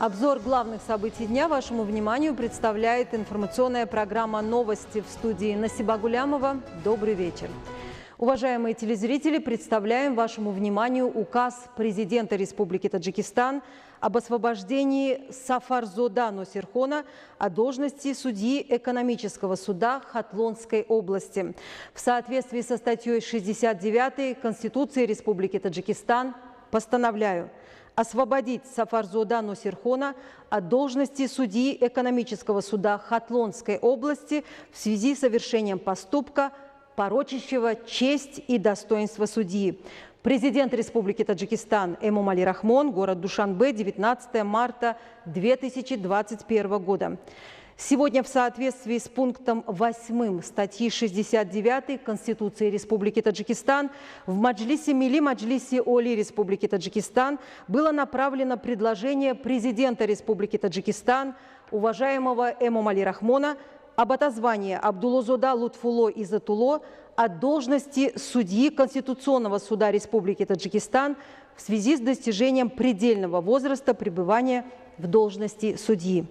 Обзор главных событий дня вашему вниманию представляет информационная программа «Новости» в студии Насиба Гулямова. Добрый вечер. Уважаемые телезрители, представляем вашему вниманию указ президента Республики Таджикистан об освобождении Сафарзода Носирхона от должности судьи экономического суда Хатлонской области. В соответствии со статьей 69 Конституции Республики Таджикистан постановляю освободить Сафарзода Носирхона от должности судьи экономического суда Хатлонской области в связи с совершением поступка, порочащего честь и достоинство судьи. Президент Республики Таджикистан Эмомали Рахмон, город Душанбе, 19 марта 2021 года. Сегодня в соответствии с пунктом 8 статьи 69 Конституции Республики Таджикистан в Маджлисе Милли Маджлисе Оли Республики Таджикистан было направлено предложение президента Республики Таджикистан, уважаемого Эмомали Рахмона, об отозвании Абдулозода Лутфуло Изатуло от должности судьи Конституционного суда Республики Таджикистан в связи с достижением предельного возраста пребывания в должности судьи.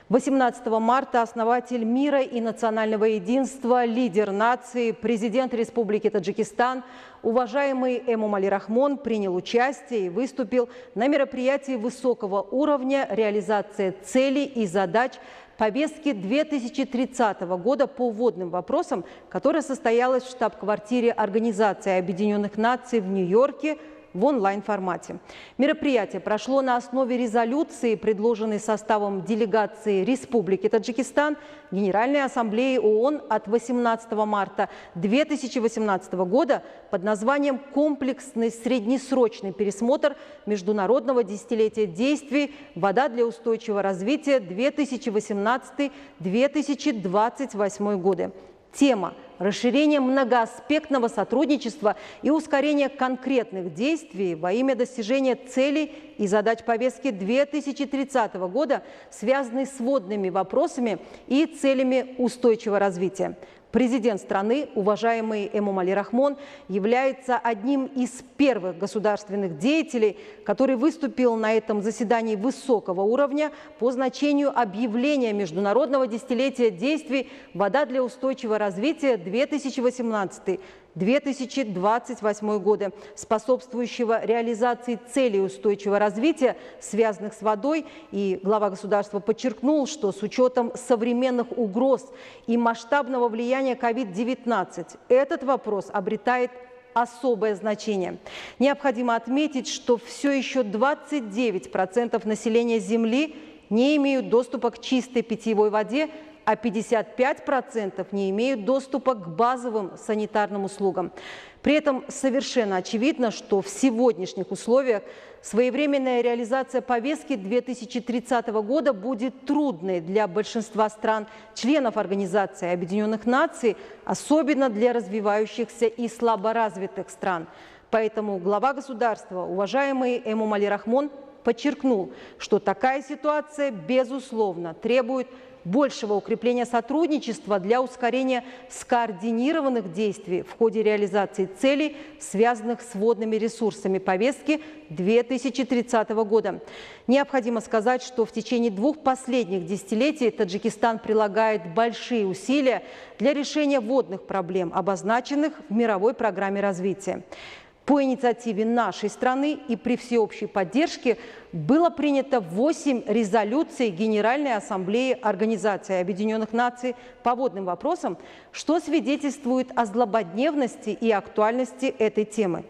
18 марта основатель мира и национального единства, лидер нации, президент Республики Таджикистан, уважаемый Эмомали Рахмон принял участие и выступил на мероприятии высокого уровня реализации целей и задач повестки 2030 года по водным вопросам, которая состоялась в штаб-квартире Организации Объединенных Наций в Нью-Йорке в онлайн-формате. Мероприятие прошло на основе резолюции, предложенной составом делегации Республики Таджикистан Генеральной Ассамблеи ООН от 18 марта 2018 года под названием «Комплексный среднесрочный пересмотр международного десятилетия действий «Вода для устойчивого развития 2018-2028 годы». Тема – расширение многоаспектного сотрудничества и ускорение конкретных действий во имя достижения целей и задач повестки 2030 года, связанные с водными вопросами и целями устойчивого развития. Президент страны, уважаемый Эмомали Рахмон, является одним из первых государственных деятелей, который выступил на этом заседании высокого уровня по значению объявления Международного десятилетия действий «Вода для устойчивого развития 2018-2028 годы», способствующего реализации целей устойчивого развития, связанных с водой. И глава государства подчеркнул, что с учетом современных угроз и масштабного влияния COVID-19 этот вопрос обретает особое значение. Необходимо отметить, что все еще 29% населения Земли не имеют доступа к чистой питьевой воде, а 55% не имеют доступа к базовым санитарным услугам. При этом совершенно очевидно, что в сегодняшних условиях своевременная реализация повестки 2030 года будет трудной для большинства стран, членов Организации Объединенных Наций, особенно для развивающихся и слаборазвитых стран. Поэтому глава государства, уважаемый Эмомали Рахмон, подчеркнул, что такая ситуация, безусловно, требует большего укрепления сотрудничества для ускорения скоординированных действий в ходе реализации целей, связанных с водными ресурсами повестки 2030 года. Необходимо сказать, что в течение двух последних десятилетий Таджикистан прилагает большие усилия для решения водных проблем, обозначенных в мировой программе развития. По инициативе нашей страны и при всеобщей поддержке было принято 8 резолюций Генеральной Ассамблеи Организации Объединенных Наций по водным вопросам, что свидетельствует о злободневности и актуальности этой темы.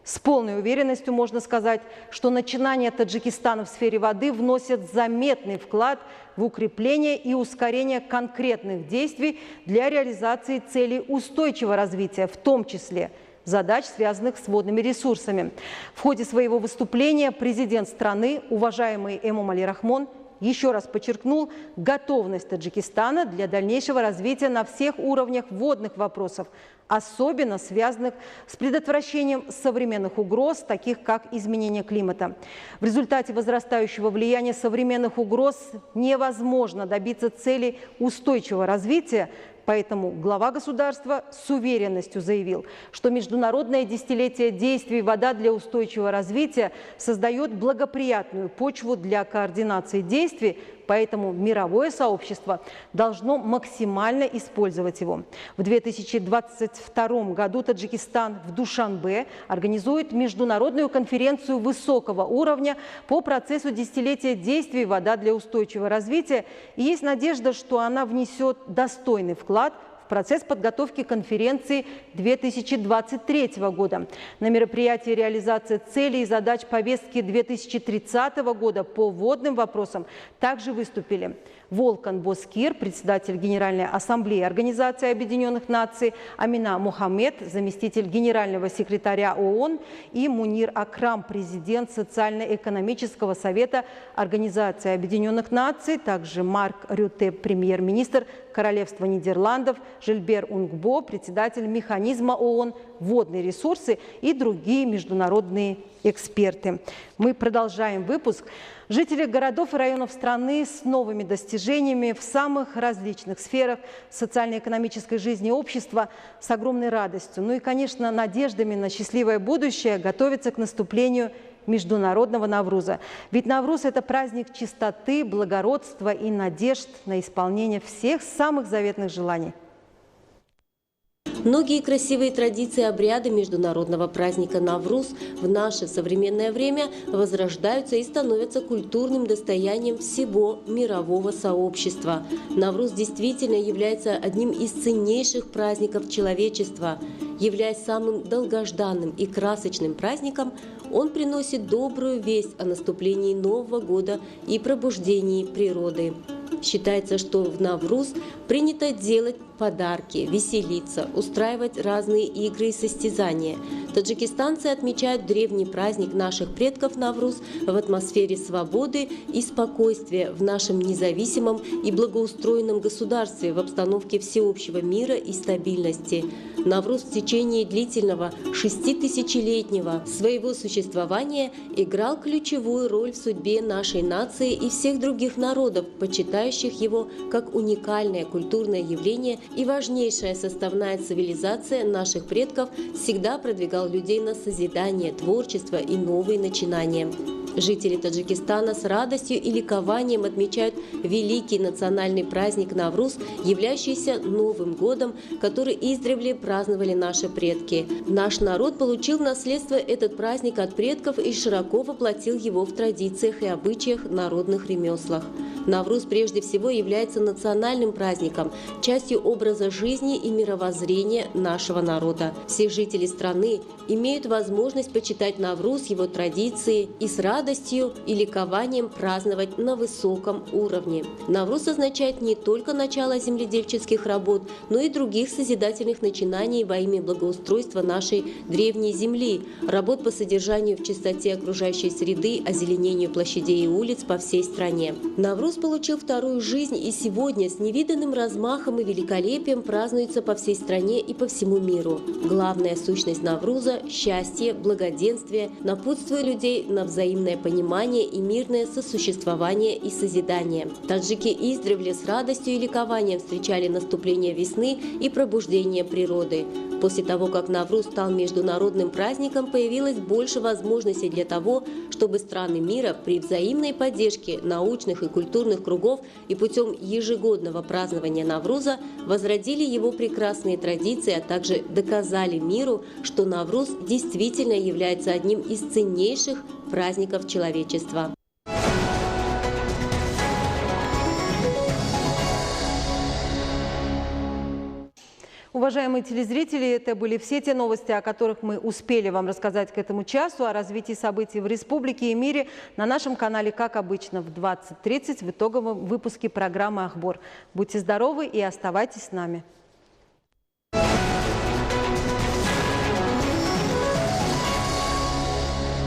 С полной уверенностью можно сказать, что начинания Таджикистана в сфере воды вносят заметный вклад в укрепление и ускорение конкретных действий для реализации целей устойчивого развития, в том числе задач, связанных с водными ресурсами. В ходе своего выступления президент страны, уважаемый Эмомали Рахмон, еще раз подчеркнул готовность Таджикистана для дальнейшего развития на всех уровнях водных вопросов, особенно связанных с предотвращением современных угроз, таких как изменение климата. В результате возрастающего влияния современных угроз невозможно добиться целей устойчивого развития, Поэтому глава государства с уверенностью заявил, что международное десятилетие действий «Вода для устойчивого развития» создает благоприятную почву для координации действий, поэтому мировое сообщество должно максимально использовать его. В 2022 году Таджикистан в Душанбе организует международную конференцию высокого уровня по процессу десятилетия действий «Вода для устойчивого развития». И есть надежда, что она внесет достойный вклад в процесс подготовки конференции 2023 года. На мероприятии реализация целей и задач повестки 2030 года по водным вопросам также выступили Волкан Боскир, председатель Генеральной Ассамблеи Организации Объединенных Наций, Амина Мухаммед, заместитель генерального секретаря ООН, и Мунир Акрам, президент Социально-экономического совета Организации Объединенных Наций, также Марк Рюте, премьер-министр Королевства Нидерландов, Жильбер Унгбо, председатель механизма ООН «Водные ресурсы» и другие международные эксперты. Мы продолжаем выпуск. Жители городов и районов страны с новыми достижениями в самых различных сферах социально-экономической жизни общества с огромной радостью, ну и, конечно, надеждами на счастливое будущее готовятся к наступлению Международного Навруза. Ведь Навруз – это праздник чистоты, благородства и надежд на исполнение всех самых заветных желаний. Многие красивые традиции и обряды международного праздника Навруз в наше современное время возрождаются и становятся культурным достоянием всего мирового сообщества. Навруз действительно является одним из ценнейших праздников человечества. Являясь самым долгожданным и красочным праздником, он приносит добрую весть о наступлении Нового года и пробуждении природы. Считается, что в Навруз принято делать подарки, веселиться, устраивать разные игры и состязания. Таджикистанцы отмечают древний праздник наших предков Навруз в атмосфере свободы и спокойствия в нашем независимом и благоустроенном государстве в обстановке всеобщего мира и стабильности. Навруз в течение длительного 6000-летнего своего существования играл ключевую роль в судьбе нашей нации и всех других народов, почитающих его как уникальное культурное явление и важнейшая составная цивилизация наших предков, всегда продвигал людей на созидание, творчество и новые начинания. Жители Таджикистана с радостью и ликованием отмечают великий национальный праздник Навруз, являющийся Новым годом, который издревле праздновали наши предки. Наш народ получил в наследство этот праздник от предков и широко воплотил его в традициях и обычаях, народных ремеслах. Навруз прежде всего является национальным праздником, частью образа жизни и мировоззрения нашего народа. Все жители страны имеют возможность почитать Навруз, его традиции и с радостью и ликованием праздновать на высоком уровне. Навруз означает не только начало земледельческих работ, но и других созидательных начинаний во имя благоустройства нашей древней земли, работ по содержанию в чистоте окружающей среды, озеленению площадей и улиц по всей стране. Навруз получил вторую жизнь и сегодня с невиданным размахом и великолепием празднуется по всей стране и по всему миру. Главная сущность Навруза – счастье, благоденствие, напутствуя людей на взаимное понимание и мирное сосуществование и созидание. Таджики издревле с радостью и ликованием встречали наступление весны и пробуждение природы. После того, как Навруз стал международным праздником, появилось больше возможностей для того, чтобы страны мира при взаимной поддержке научных и культурных кругов и путем ежегодного празднования Навруза возродили его прекрасные традиции, а также доказали миру, что Навруз действительно является одним из ценнейших праздников человечества. Уважаемые телезрители, это были все те новости, о которых мы успели вам рассказать к этому часу. О развитии событий в республике и мире на нашем канале, как обычно, в 20:30 в итоговом выпуске программы «Ахбор». Будьте здоровы и оставайтесь с нами.